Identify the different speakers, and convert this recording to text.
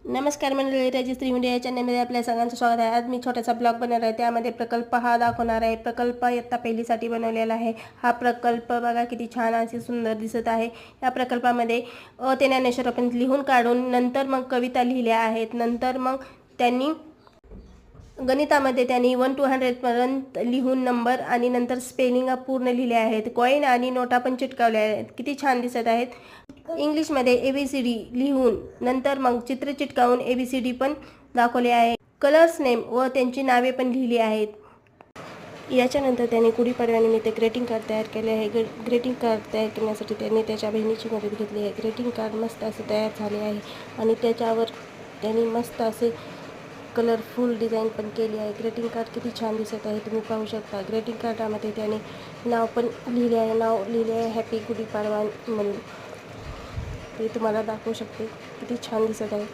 Speaker 1: नमस्कार मंडळी, registry media या चॅनलमध्ये आपल्या सगळ्यांचं स्वागत आहे. आज मी छोटासा ब्लॉग बनवणार आहे. त्यामध्ये प्रकल्प हा दाखवणार आहे. प्रकल्प इयत्ता पहिलीसाठी बनवलेला आहे. हा प्रकल्प बघा किती छान असे सुंदर दिसत आहे. या प्रकल्पामध्ये ते ज्ञानेश्वर आपण लिहून काढून नंतर मग कविता लिहिल्या आहेत. नंतर मग त्यांनी गणितामध्ये त्यांनी 1 to 100 पर्यंत लिहून नंबर आणि नंतर स्पेलिंग पूर्ण लिहिले आहेत. कॉईन आणि नोटा पण चिटकावल्या आहेत. किती छान दिसत आहेत. इंग्लिशमध्ये ABCD लिहून नंतर मग चित्र चिटकावून ABCD पण दाखवले आहे. कलर्स नेम व त्यांची नावे पण लिहिली आहेत. याच्यानंतर त्यांनी गुढीपाडव्यानिमित्त ग्रीटिंग कार्ड तयार केले आहे. ग्रीटिंग कार्ड तयार करण्यासाठी त्यांनी त्याच्या बहिणीची मदत घेतली आहे. ग्रीटिंग कार्ड मस्त असे तयार झाले आहे आणि त्याच्यावर त्यांनी मस्त असे कलरफुल डिझाईन पण केली आहे. ग्रीटिंग कार्ड किती छान दिसत आहे, तुम्ही पाहू शकता. ग्रीटिंग कार्डामध्ये त्याने नाव पण लिहिले आहे. नाव लिहिले आहे हॅपी गुढीपाडवा म्हणून. ते तुम्हाला दाखवू शकते, किती छान दिसत आहे.